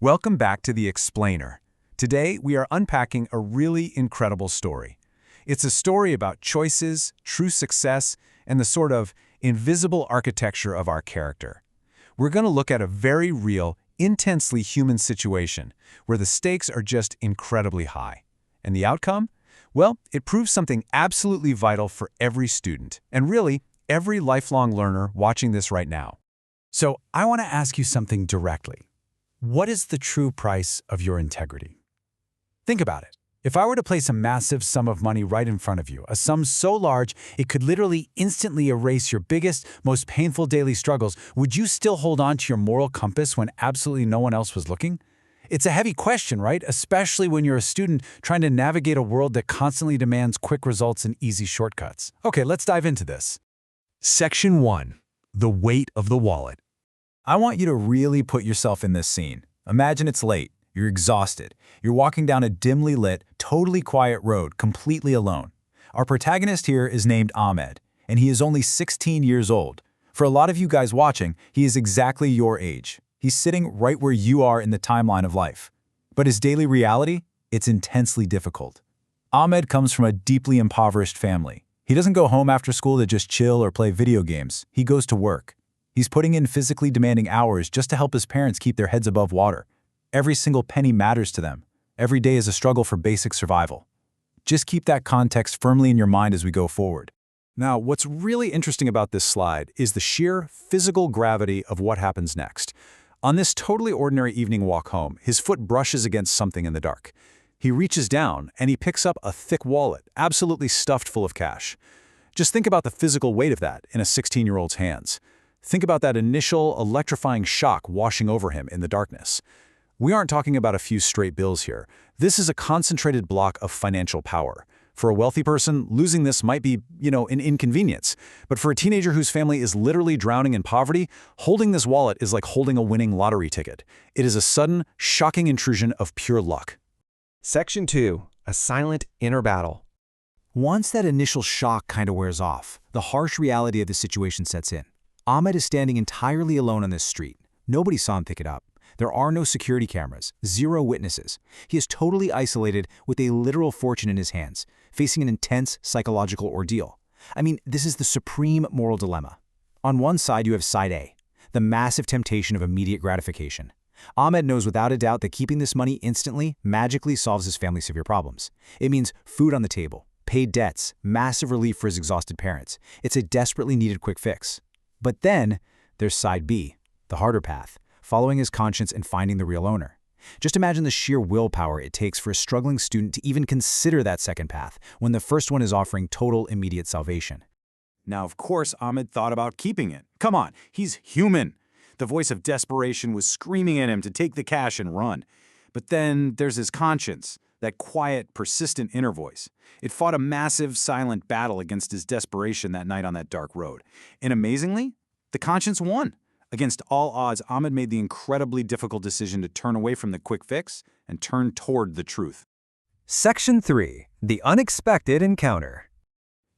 Welcome back to The Explainer. Today, we are unpacking a really incredible story. It's a story about choices, true success, and the sort of invisible architecture of our character. We're going to look at a very real, intensely human situation where the stakes are just incredibly high. And the outcome? Well, it proves something absolutely vital for every student, and really, every lifelong learner watching this right now. So I want to ask you something directly. What is the true price of your integrity? Think about it. If I were to place a massive sum of money right in front of you, a sum so large it could literally instantly erase your biggest, most painful daily struggles, would you still hold on to your moral compass when absolutely no one else was looking? It's a heavy question, right? Especially when you're a student trying to navigate a world that constantly demands quick results and easy shortcuts. Okay, let's dive into this. Section 1. The weight of the wallet. I want you to really put yourself in this scene. Imagine it's late. You're exhausted. You're walking down a dimly lit, totally quiet road, completely alone. Our protagonist here is named Ahmed, and he is only 16 years old. For a lot of you guys watching, he is exactly your age. He's sitting right where you are in the timeline of life. But his daily reality? It's intensely difficult. Ahmed comes from a deeply impoverished family. He doesn't go home after school to just chill or play video games. He goes to work. He's putting in physically demanding hours just to help his parents keep their heads above water. Every single penny matters to them. Every day is a struggle for basic survival. Just keep that context firmly in your mind as we go forward. Now, what's really interesting about this slide is the sheer physical gravity of what happens next. On this totally ordinary evening walk home, his foot brushes against something in the dark. He reaches down and he picks up a thick wallet, absolutely stuffed full of cash. Just think about the physical weight of that in a 16-year-old's hands. Think about that initial electrifying shock washing over him in the darkness. We aren't talking about a few straight bills here. This is a concentrated block of financial power. For a wealthy person, losing this might be, an inconvenience. But for a teenager whose family is literally drowning in poverty, holding this wallet is like holding a winning lottery ticket. It is a sudden, shocking intrusion of pure luck. Section 2. A silent inner battle. Once that initial shock kind of wears off, the harsh reality of the situation sets in. Ahmed is standing entirely alone on this street. Nobody saw him pick it up. There are no security cameras, zero witnesses. He is totally isolated with a literal fortune in his hands, facing an intense psychological ordeal. I mean, this is the supreme moral dilemma. On one side, you have side A, the massive temptation of immediate gratification. Ahmed knows without a doubt that keeping this money instantly, magically solves his family's severe problems. It means food on the table, paid debts, massive relief for his exhausted parents. It's a desperately needed quick fix. But then, there's side B, the harder path, following his conscience and finding the real owner. Just imagine the sheer willpower it takes for a struggling student to even consider that second path, when the first one is offering total immediate salvation. Now, of course, Ahmed thought about keeping it. Come on, he's human. The voice of desperation was screaming at him to take the cash and run. But then there's his conscience, that quiet, persistent inner voice. It fought a massive, silent battle against his desperation that night on that dark road. And amazingly, the conscience won. Against all odds, Ahmed made the incredibly difficult decision to turn away from the quick fix and turn toward the truth. Section 3. The unexpected encounter.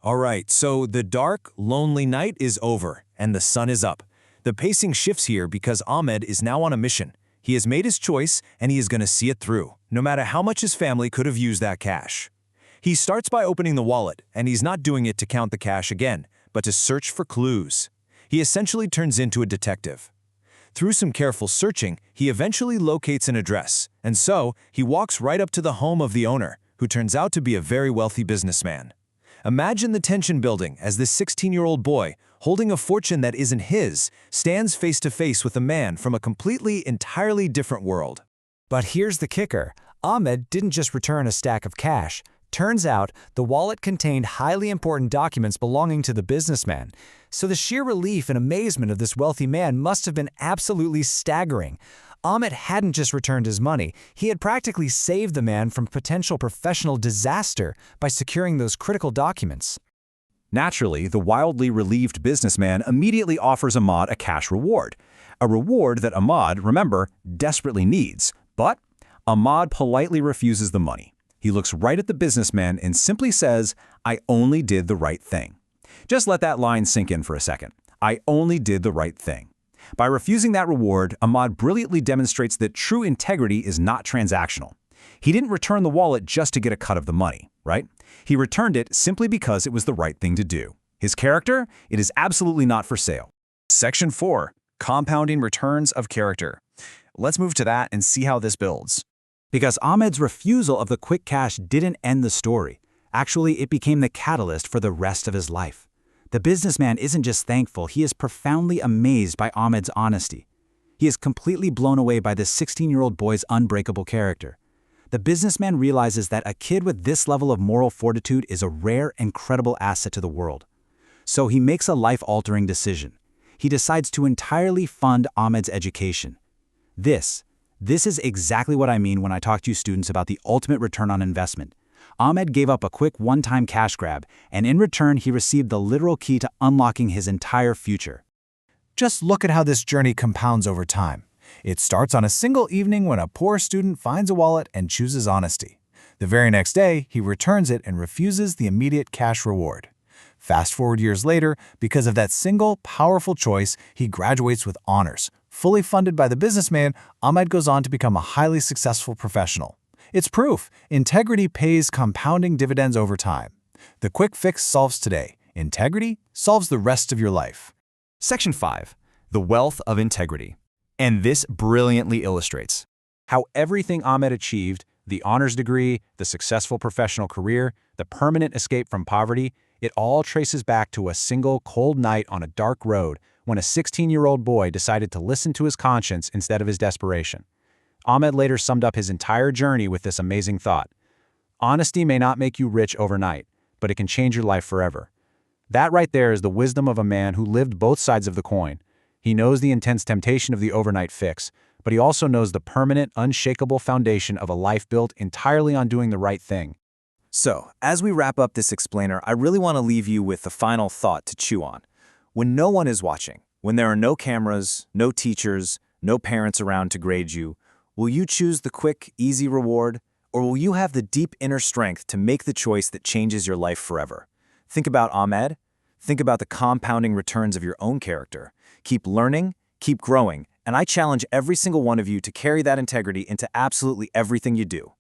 All right, so the dark, lonely night is over, and the sun is up. The pacing shifts here because Ahmed is now on a mission. He has made his choice, and he is going to see it through, no matter how much his family could have used that cash. He starts by opening the wallet, and he's not doing it to count the cash again, but to search for clues. He essentially turns into a detective. Through some careful searching, he eventually locates an address, and so he walks right up to the home of the owner, who turns out to be a very wealthy businessman. Imagine the tension building as this 16-year-old boy, holding a fortune that isn't his, stands face to face with a man from a entirely different world. But here's the kicker. Ahmed didn't just return a stack of cash. Turns out, the wallet contained highly important documents belonging to the businessman. So the sheer relief and amazement of this wealthy man must have been absolutely staggering. Ahmed hadn't just returned his money, he had practically saved the man from potential professional disaster by securing those critical documents. Naturally, the wildly relieved businessman immediately offers Ahmad a cash reward. A reward that Ahmad, remember, desperately needs. But Ahmad politely refuses the money. He looks right at the businessman and simply says, "I only did the right thing." Just let that line sink in for a second. I only did the right thing. By refusing that reward, Ahmad brilliantly demonstrates that true integrity is not transactional. He didn't return the wallet just to get a cut of the money, right? He returned it simply because it was the right thing to do. His character? It is absolutely not for sale. Section 4. Compounding returns of character. Let's move to that and see how this builds. Because Ahmed's refusal of the quick cash didn't end the story. Actually, it became the catalyst for the rest of his life. The businessman isn't just thankful, he is profoundly amazed by Ahmed's honesty. He is completely blown away by this 16-year-old boy's unbreakable character. The businessman realizes that a kid with this level of moral fortitude is a rare and credible asset to the world. So he makes a life-altering decision. He decides to entirely fund Ahmed's education. This is exactly what I mean when I talk to you students about the ultimate return on investment. Ahmed gave up a quick one-time cash grab, and in return he received the literal key to unlocking his entire future. Just look at how this journey compounds over time. It starts on a single evening when a poor student finds a wallet and chooses honesty. The very next day, he returns it and refuses the immediate cash reward. Fast forward years later, because of that single, powerful choice, he graduates with honors. Fully funded by the businessman, Ahmed goes on to become a highly successful professional. It's proof. Integrity pays compounding dividends over time. The quick fix solves today. Integrity solves the rest of your life. Section 5. The wealth of integrity. And this brilliantly illustrates how everything Ahmed achieved, the honors degree, the successful professional career, the permanent escape from poverty, it all traces back to a single cold night on a dark road when a 16-year-old boy decided to listen to his conscience instead of his desperation. Ahmed later summed up his entire journey with this amazing thought. Honesty may not make you rich overnight, but it can change your life forever. That right there is the wisdom of a man who lived both sides of the coin. He knows the intense temptation of the overnight fix, but he also knows the permanent, unshakable foundation of a life built entirely on doing the right thing. So, as we wrap up this explainer, I really want to leave you with the final thought to chew on. When no one is watching, when there are no cameras, no teachers, no parents around to grade you, will you choose the quick, easy reward, or will you have the deep inner strength to make the choice that changes your life forever? Think about Ahmed. Think about the compounding returns of your own character. Keep learning, keep growing, and I challenge every single one of you to carry that integrity into absolutely everything you do.